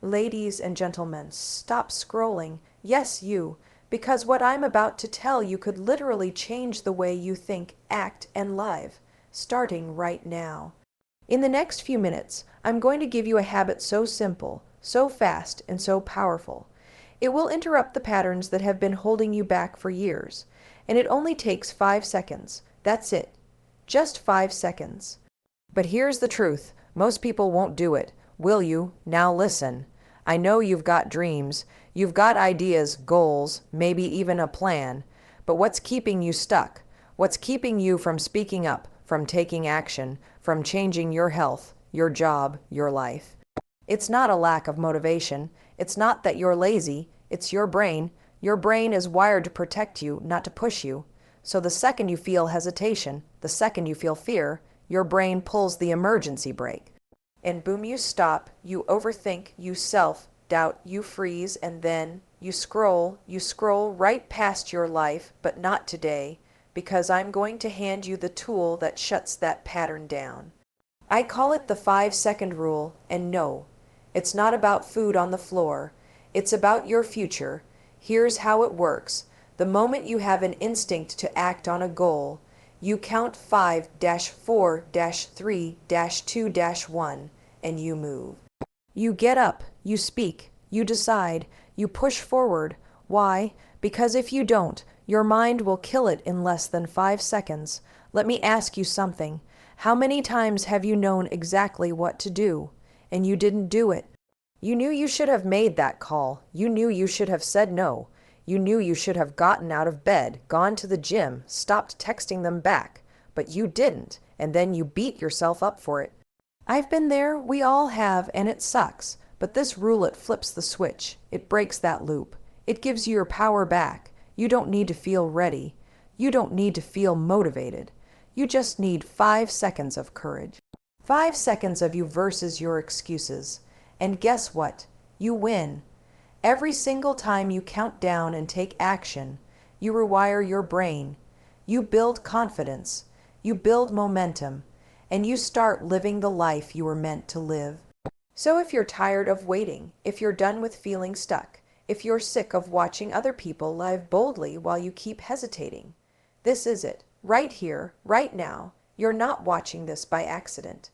Ladies and gentlemen, stop scrolling. Yes, you, because what I'm about to tell you could literally change the way you think, act, and live, starting right now. In the next few minutes, I'm going to give you a habit so simple, so fast, and so powerful. It will interrupt the patterns that have been holding you back for years, and it only takes 5 seconds. That's it. Just 5 seconds. But here's the truth. Most people won't do it. Will you? Now listen. I know you've got dreams. You've got ideas, goals, maybe even a plan. But what's keeping you stuck? What's keeping you from speaking up, from taking action, from changing your health, your job, your life? It's not a lack of motivation. It's not that you're lazy. It's your brain. Your brain is wired to protect you, not to push you. So the second you feel hesitation, the second you feel fear, your brain pulls the emergency brake. And boom, you stop, you overthink, you self-doubt, you freeze, and then you scroll right past your life, but not today, because I'm going to hand you the tool that shuts that pattern down. I call it the 5-second rule, and no, it's not about food on the floor. It's about your future. Here's how it works. The moment you have an instinct to act on a goal, you count 5-4-3-2-1 and you move. You get up, you speak, you decide, you push forward. Why? Because if you don't, your mind will kill it in less than 5 seconds. Let me ask you something. How many times have you known exactly what to do, and you didn't do it? You knew you should have made that call. You knew you should have said no. You knew you should have gotten out of bed, gone to the gym, stopped texting them back. But you didn't, and then you beat yourself up for it. I've been there, we all have, and it sucks. But this rule, it flips the switch. It breaks that loop. It gives you your power back. You don't need to feel ready. You don't need to feel motivated. You just need 5 seconds of courage. 5 seconds of you versus your excuses. And guess what? You win. Every single time you count down and take action, you rewire your brain. You build confidence. You build momentum. And you start living the life you were meant to live. So if you're tired of waiting, if you're done with feeling stuck, if you're sick of watching other people live boldly while you keep hesitating, this is it. Right here, right now. You're not watching this by accident.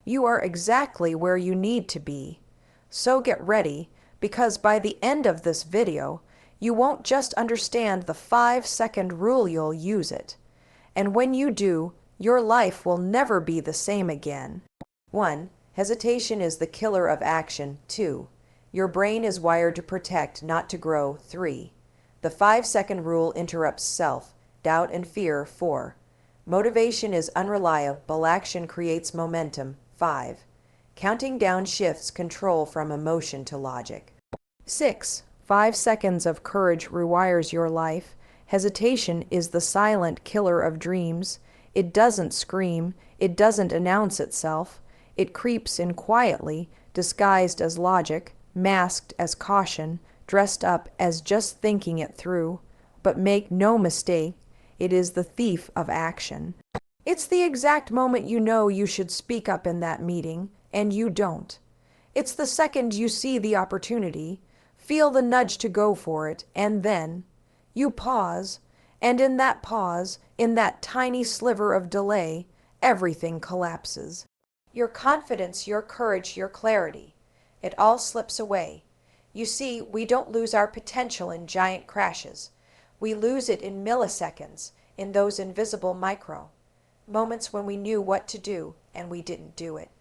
You are exactly where you need to be. So get ready, because by the end of this video, you won't just understand the 5-second rule, you'll use it. And when you do, your life will never be the same again. 1. Hesitation is the killer of action. 2. Your brain is wired to protect, not to grow. 3. The 5-second rule interrupts self-doubt and fear. 4. Motivation is unreliable. Action creates momentum. 5. Counting down shifts control from emotion to logic. 6. 5 seconds of courage rewires your life. Hesitation is the silent killer of dreams. It doesn't scream. It doesn't announce itself. It creeps in quietly, disguised as logic, masked as caution, dressed up as just thinking it through. But make no mistake, it is the thief of action. It's the exact moment you know you should speak up in that meeting, and you don't. It's the second you see the opportunity, feel the nudge to go for it, and then you pause, and in that pause, in that tiny sliver of delay, everything collapses. Your confidence, your courage, your clarity, it all slips away. You see, we don't lose our potential in giant crashes. We lose it in milliseconds, in those invisible moments when we knew what to do and we didn't do it.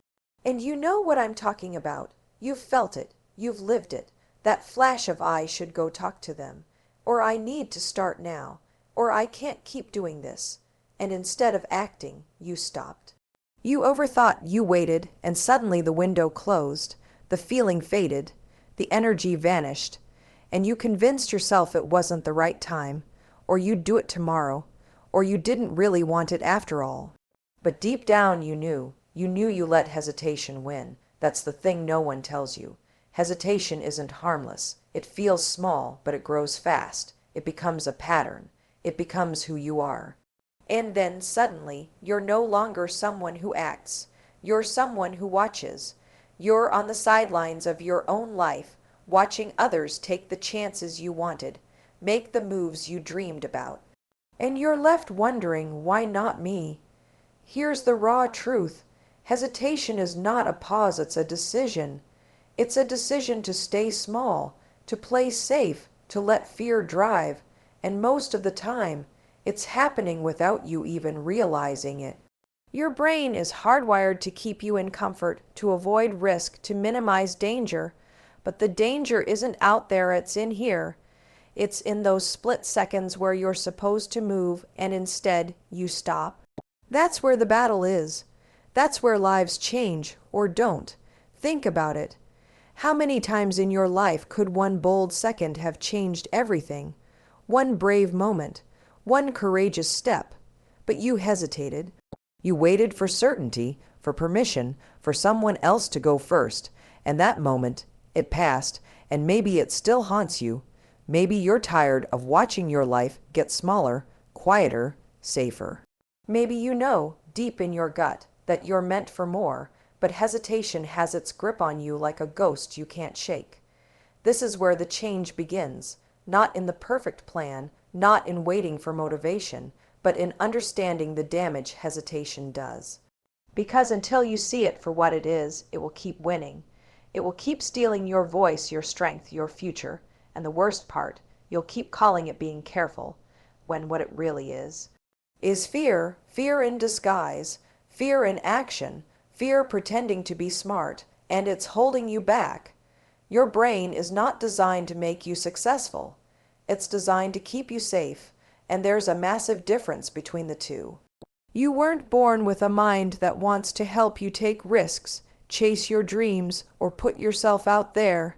And you know what I'm talking about. You've felt it. You've lived it. That flash of I should go talk to them, or I need to start now, or I can't keep doing this. And instead of acting, you stopped. You overthought, you waited, and suddenly the window closed, the feeling faded, the energy vanished, and you convinced yourself it wasn't the right time, or you'd do it tomorrow, or you didn't really want it after all. But deep down you knew you let hesitation win. That's the thing no one tells you. Hesitation isn't harmless. It feels small, but it grows fast. It becomes a pattern. It becomes who you are. And then suddenly, you're no longer someone who acts. You're someone who watches. You're on the sidelines of your own life, watching others take the chances you wanted, make the moves you dreamed about. And you're left wondering, why not me? Here's the raw truth. Hesitation is not a pause, it's a decision. It's a decision to stay small, to play safe, to let fear drive. And most of the time, it's happening without you even realizing it. Your brain is hardwired to keep you in comfort, to avoid risk, to minimize danger. But the danger isn't out there, it's in here. It's in those split seconds where you're supposed to move and instead you stop. That's where the battle is. That's where lives change or don't. Think about it. How many times in your life could one bold second have changed everything? One brave moment, one courageous step. But you hesitated. You waited for certainty, for permission, for someone else to go first. And that moment, it passed, and maybe it still haunts you. Maybe you're tired of watching your life get smaller, quieter, safer. Maybe you know, deep in your gut, that you're meant for more, but hesitation has its grip on you like a ghost you can't shake. This is where the change begins, not in the perfect plan, not in waiting for motivation, but in understanding the damage hesitation does. Because until you see it for what it is, it will keep winning. It will keep stealing your voice, your strength, your future, and the worst part, you'll keep calling it being careful, when what it really is fear, fear in disguise, fear in action, fear pretending to be smart, and it's holding you back. Your brain is not designed to make you successful. It's designed to keep you safe, and there's a massive difference between the two. You weren't born with a mind that wants to help you take risks, chase your dreams, or put yourself out there.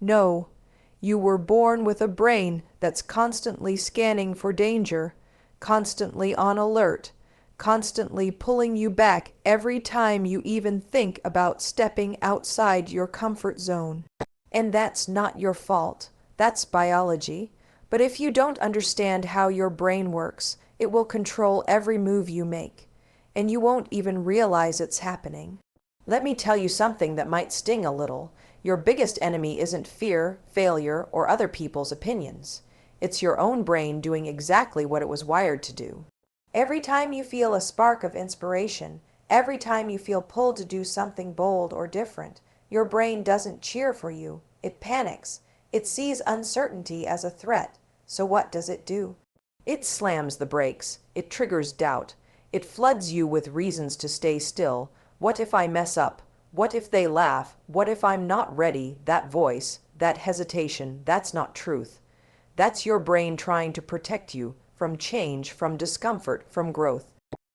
No, you were born with a brain that's constantly scanning for danger, constantly on alert, constantly pulling you back every time you even think about stepping outside your comfort zone. And that's not your fault. That's biology. But if you don't understand how your brain works, it will control every move you make, and you won't even realize it's happening. Let me tell you something that might sting a little. Your biggest enemy isn't fear, failure, or other people's opinions. It's your own brain doing exactly what it was wired to do. Every time you feel a spark of inspiration, every time you feel pulled to do something bold or different, your brain doesn't cheer for you. It panics. It sees uncertainty as a threat. So what does it do? It slams the brakes. It triggers doubt. It floods you with reasons to stay still. What if I mess up? What if they laugh? What if I'm not ready? That voice, that hesitation, that's not truth. That's your brain trying to protect you from change, from discomfort, from growth.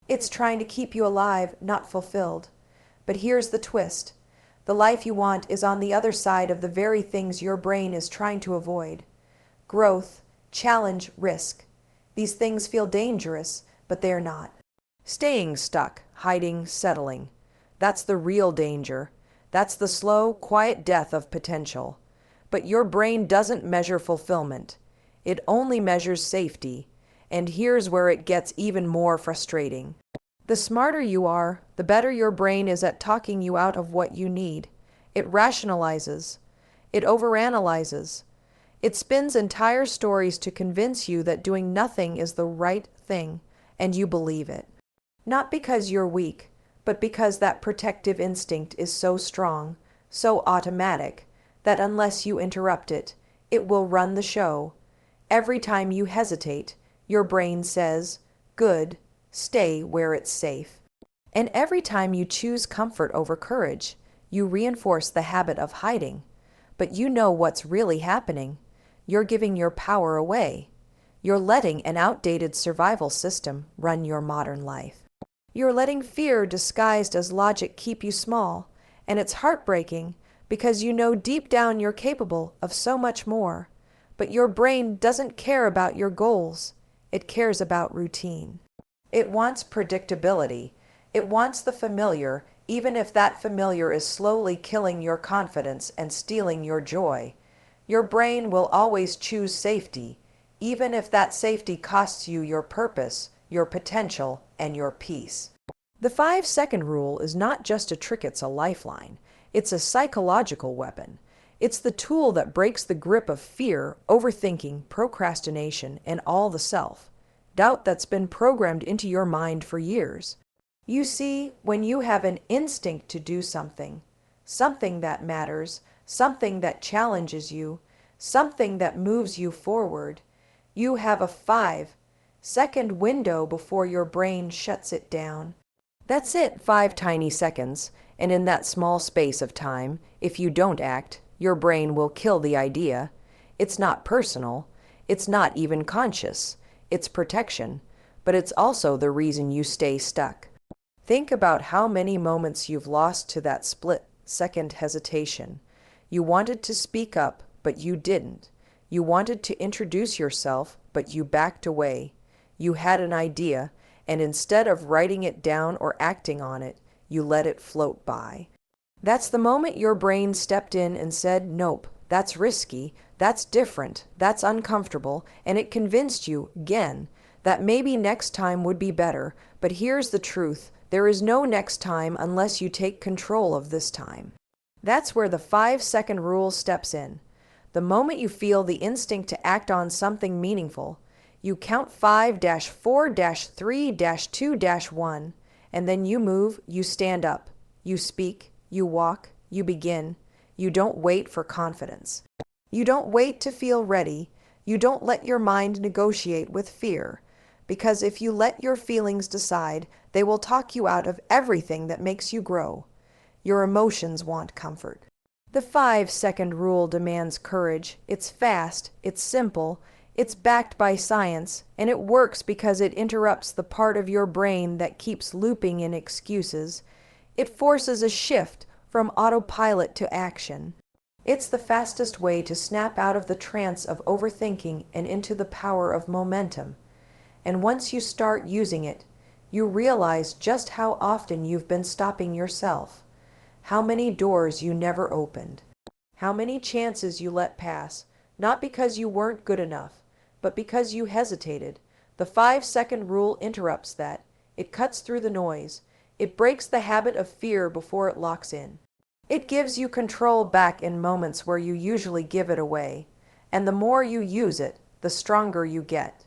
It's trying to keep you alive, not fulfilled. But here's the twist. The life you want is on the other side of the very things your brain is trying to avoid. Growth, challenge, risk. These things feel dangerous, but they're not. Staying stuck, hiding, settling. That's the real danger. That's the slow, quiet death of potential. But your brain doesn't measure fulfillment. It only measures safety. And here's where it gets even more frustrating. The smarter you are, the better your brain is at talking you out of what you need. It rationalizes. It overanalyzes. It spins entire stories to convince you that doing nothing is the right thing, and you believe it. Not because you're weak, but because that protective instinct is so strong, so automatic, that unless you interrupt it, it will run the show. Every time you hesitate, your brain says, "Good, stay where it's safe." And every time you choose comfort over courage, you reinforce the habit of hiding. But you know what's really happening. You're giving your power away. You're letting an outdated survival system run your modern life. You're letting fear disguised as logic keep you small, and it's heartbreaking because you know deep down you're capable of so much more. But your brain doesn't care about your goals. It cares about routine. It wants predictability. It wants the familiar, even if that familiar is slowly killing your confidence and stealing your joy. Your brain will always choose safety, even if that safety costs you your purpose, your potential, and your peace. The 5-second rule is not just a trick, it's a lifeline. It's a psychological weapon. It's the tool that breaks the grip of fear, overthinking, procrastination, and all the self-doubt that's been programmed into your mind for years. You see, when you have an instinct to do something, something that matters, something that challenges you, something that moves you forward, you have a 5-second window before your brain shuts it down. That's it, 5 tiny seconds, and in that small space of time, if you don't act, your brain will kill the idea. It's not personal, it's not even conscious, it's protection, but it's also the reason you stay stuck. Think about how many moments you've lost to that split-second hesitation. You wanted to speak up, but you didn't. You wanted to introduce yourself, but you backed away. You had an idea, and instead of writing it down or acting on it, you let it float by. That's the moment your brain stepped in and said, nope, that's risky, that's different, that's uncomfortable, and it convinced you, again, that maybe next time would be better. But here's the truth, there is no next time unless you take control of this time. That's where the 5-second rule steps in. The moment you feel the instinct to act on something meaningful, you count 5-4-3-2-1, and then you move, you stand up, you speak, you walk, you begin. You don't wait for confidence. You don't wait to feel ready. You don't let your mind negotiate with fear, because if you let your feelings decide, they will talk you out of everything that makes you grow. Your emotions want comfort. The 5-second rule demands courage. It's fast, it's simple, it's backed by science, and it works because it interrupts the part of your brain that keeps looping in excuses. It forces a shift from autopilot to action. It's the fastest way to snap out of the trance of overthinking and into the power of momentum. And once you start using it, you realize just how often you've been stopping yourself, how many doors you never opened, how many chances you let pass, not because you weren't good enough, but because you hesitated. The 5-second rule interrupts that. It cuts through the noise. It breaks the habit of fear before it locks in. It gives you control back in moments where you usually give it away. And the more you use it, the stronger you get.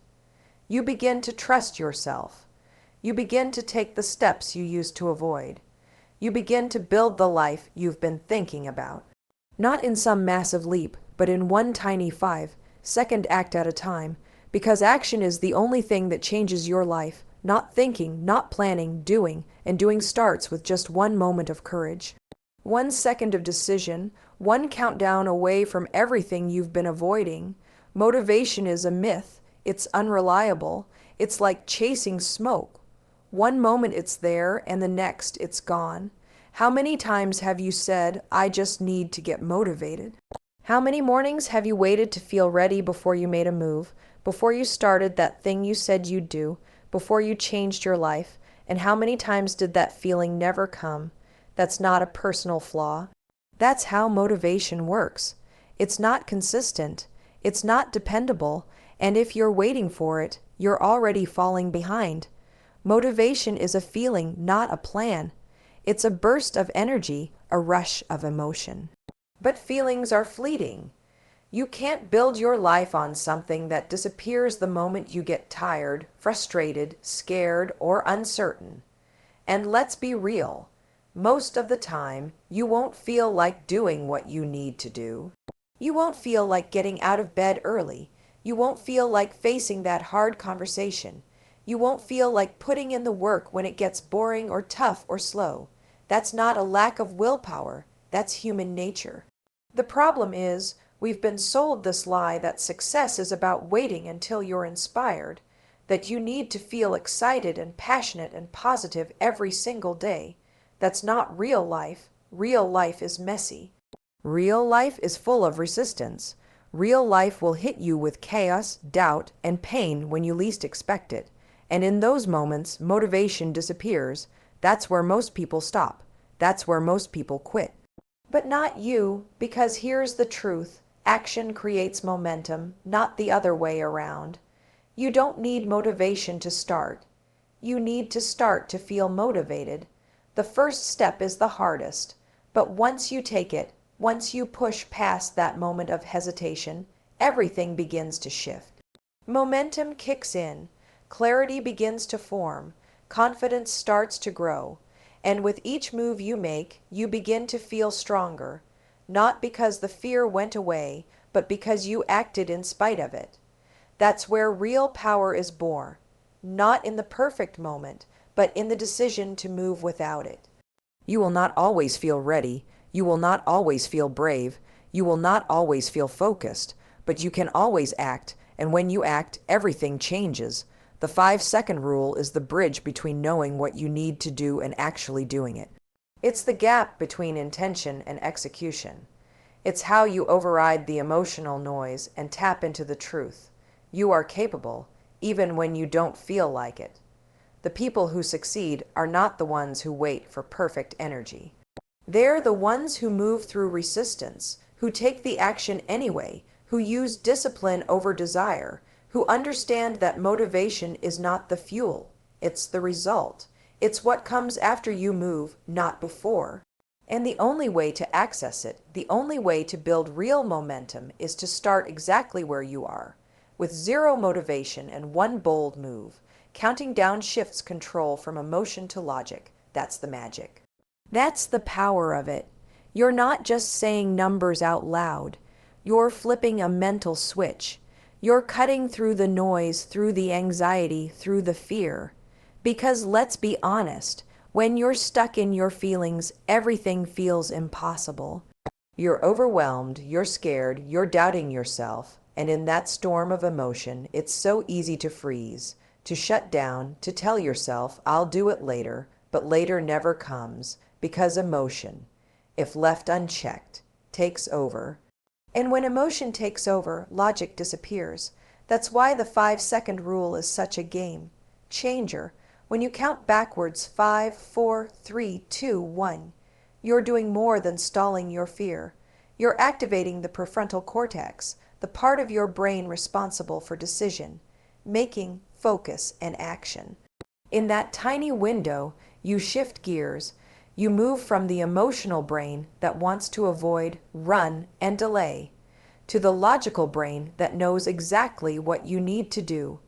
You begin to trust yourself. You begin to take the steps you used to avoid. You begin to build the life you've been thinking about. Not in some massive leap, but in one tiny 5-second act at a time, because action is the only thing that changes your life. Not thinking, not planning, doing, and doing starts with just one moment of courage. 1 second of decision, one countdown away from everything you've been avoiding. Motivation is a myth. It's unreliable. It's like chasing smoke. One moment it's there, and the next it's gone. How many times have you said, I just need to get motivated? How many mornings have you waited to feel ready before you made a move, before you started that thing you said you'd do, before you changed your life? And how many times did that feeling never come? That's not a personal flaw. That's how motivation works. It's not consistent. It's not dependable. And if you're waiting for it, you're already falling behind. Motivation is a feeling, not a plan. It's a burst of energy, a rush of emotion. But feelings are fleeting. You can't build your life on something that disappears the moment you get tired, frustrated, scared, or uncertain. And let's be real. Most of the time, you won't feel like doing what you need to do. You won't feel like getting out of bed early. You won't feel like facing that hard conversation. You won't feel like putting in the work when it gets boring or tough or slow. That's not a lack of willpower. That's human nature. The problem is, we've been sold this lie that success is about waiting until you're inspired, that you need to feel excited and passionate and positive every single day. That's not real life. Real life is messy. Real life is full of resistance. Real life will hit you with chaos, doubt, and pain when you least expect it. And in those moments, motivation disappears. That's where most people stop. That's where most people quit. But not you, because here's the truth. Action creates momentum, not the other way around. You don't need motivation to start. You need to start to feel motivated. The first step is the hardest. But once you take it, once you push past that moment of hesitation, everything begins to shift. Momentum kicks in, clarity begins to form, confidence starts to grow, and with each move you make, you begin to feel stronger, not because the fear went away, but because you acted in spite of it. That's where real power is born, not in the perfect moment, but in the decision to move without it. You will not always feel ready. You will not always feel brave. You will not always feel focused, but you can always act, and when you act, everything changes. The 5-second rule is the bridge between knowing what you need to do and actually doing it. It's the gap between intention and execution. It's how you override the emotional noise and tap into the truth. You are capable, even when you don't feel like it. The people who succeed are not the ones who wait for perfect energy. They're the ones who move through resistance, who take the action anyway, who use discipline over desire, who understand that motivation is not the fuel, it's the result. It's what comes after you move, not before. And the only way to access it, the only way to build real momentum is to start exactly where you are, with zero motivation and one bold move. Counting down shifts control from emotion to logic. That's the magic. That's the power of it. You're not just saying numbers out loud. You're flipping a mental switch. You're cutting through the noise, through the anxiety, through the fear. Because let's be honest, when you're stuck in your feelings, everything feels impossible. You're overwhelmed, you're scared, you're doubting yourself, and in that storm of emotion, it's so easy to freeze, to shut down, to tell yourself, I'll do it later, but later never comes, because emotion, if left unchecked, takes over. And when emotion takes over, logic disappears. That's why the 5-second rule is such a game changer. When you count backwards 5, 4, 3, 2, 1, you're doing more than stalling your fear. You're activating the prefrontal cortex, the part of your brain responsible for decision, making, focus, and action. In that tiny window, you shift gears. You move from the emotional brain that wants to avoid, run, and delay, to the logical brain that knows exactly what you need to do.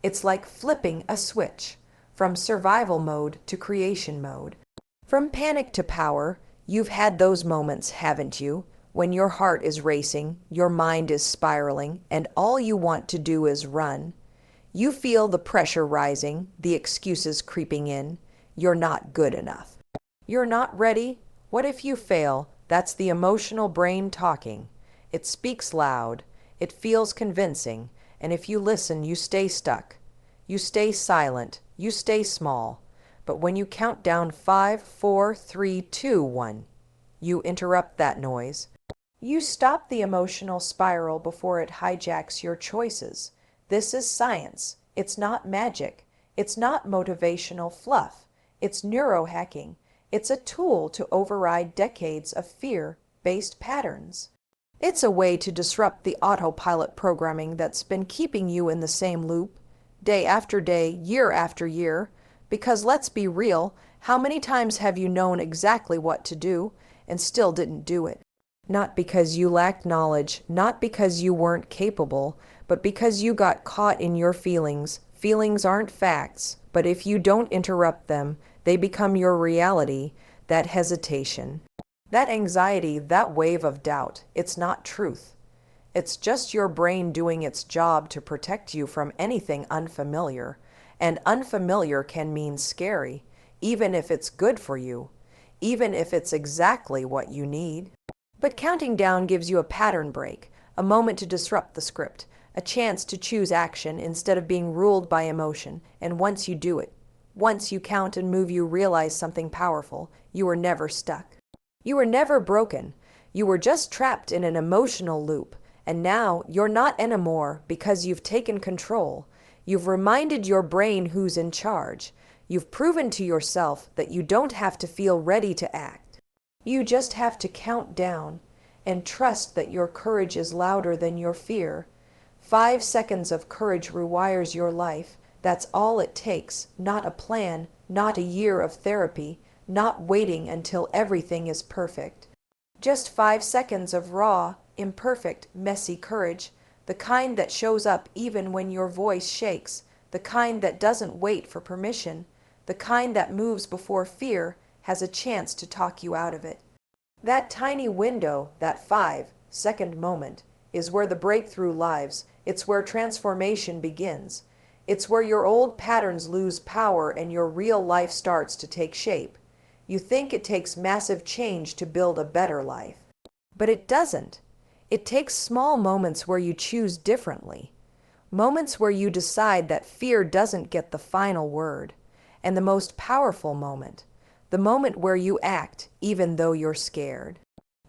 It's like flipping a switch, from survival mode to creation mode. From panic to power. You've had those moments, haven't you? When your heart is racing, your mind is spiraling, and all you want to do is run. You feel the pressure rising, the excuses creeping in. You're not good enough. You're not ready. What if you fail? That's the emotional brain talking. It speaks loud. It feels convincing. And if you listen, you stay stuck. You stay silent. You stay small. But when you count down 5, 4, 3, 2, 1, you interrupt that noise. You stop the emotional spiral before it hijacks your choices. This is science. It's not magic. It's not motivational fluff. It's neurohacking. It's a tool to override decades of fear-based patterns. It's a way to disrupt the autopilot programming that's been keeping you in the same loop, day after day, year after year. Because let's be real, how many times have you known exactly what to do and still didn't do it? Not because you lacked knowledge, not because you weren't capable, but because you got caught in your feelings. Feelings aren't facts, but if you don't interrupt them, they become your reality. That hesitation, that anxiety, that wave of doubt, it's not truth. It's just your brain doing its job to protect you from anything unfamiliar. And unfamiliar can mean scary, even if it's good for you, even if it's exactly what you need. But counting down gives you a pattern break, a moment to disrupt the script, a chance to choose action instead of being ruled by emotion. And once you do it, once you count and move, you realize something powerful. You were never stuck. You were never broken. You were just trapped in an emotional loop. And now you're not anymore because you've taken control. You've reminded your brain who's in charge. You've proven to yourself that you don't have to feel ready to act. You just have to count down and trust that your courage is louder than your fear. 5 seconds of courage rewires your life. That's all it takes. Not a plan, not a year of therapy, not waiting until everything is perfect. Just 5 seconds of raw, imperfect, messy courage, the kind that shows up even when your voice shakes, the kind that doesn't wait for permission, the kind that moves before fear has a chance to talk you out of it. That tiny window, that 5-second moment, is where the breakthrough lives. It's where transformation begins. It's where your old patterns lose power and your real life starts to take shape. You think it takes massive change to build a better life. But it doesn't. It takes small moments where you choose differently. Moments where you decide that fear doesn't get the final word. And the most powerful moment, the moment where you act even though you're scared.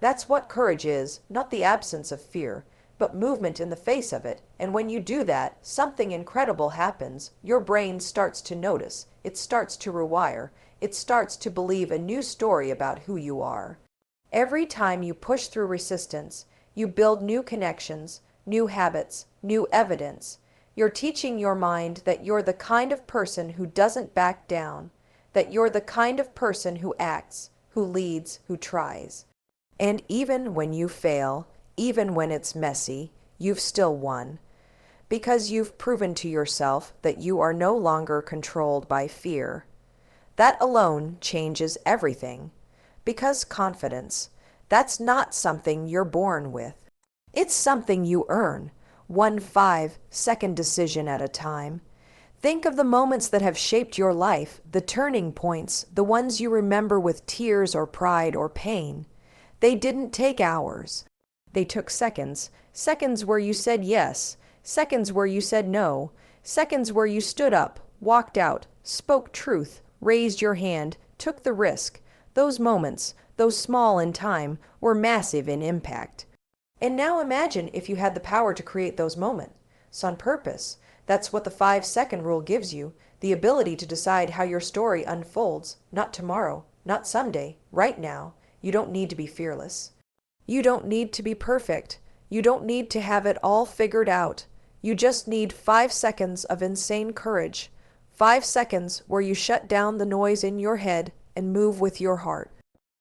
That's what courage is, not the absence of fear, but movement in the face of it. And when you do that, something incredible happens. Your brain starts to notice. It starts to rewire. It starts to believe a new story about who you are. Every time you push through resistance, you build new connections, new habits, new evidence. You're teaching your mind that you're the kind of person who doesn't back down, that you're the kind of person who acts, who leads, who tries. And even when you fail, even when it's messy, you've still won, because you've proven to yourself that you are no longer controlled by fear. That alone changes everything, because confidence, that's not something you're born with. It's something you earn, one 5-second decision at a time. Think of the moments that have shaped your life, the turning points, the ones you remember with tears or pride or pain. They didn't take hours. They took seconds, seconds where you said yes, seconds where you said no, seconds where you stood up, walked out, spoke truth, raised your hand, took the risk. Those moments, though small in time, were massive in impact. And now imagine if you had the power to create those moments on purpose. That's what the 5-second rule gives you, the ability to decide how your story unfolds, not tomorrow, not someday, right now. You don't need to be fearless. You don't need to be perfect. You don't need to have it all figured out. You just need 5 seconds of insane courage. 5 seconds where you shut down the noise in your head and move with your heart.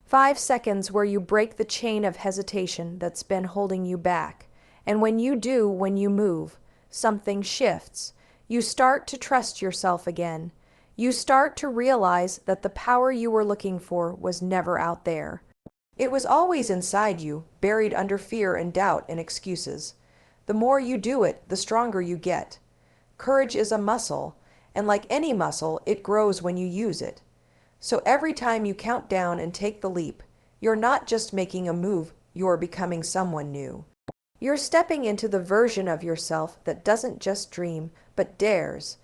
5 seconds where you break the chain of hesitation that's been holding you back. And when you do, when you move, something shifts. You start to trust yourself again. You start to realize that the power you were looking for was never out there. It was always inside you, buried under fear and doubt and excuses. The more you do it, the stronger you get. Courage is a muscle, and like any muscle, it grows when you use it. So every time you count down and take the leap, you're not just making a move, you're becoming someone new. You're stepping into the version of yourself that doesn't just dream, but dares.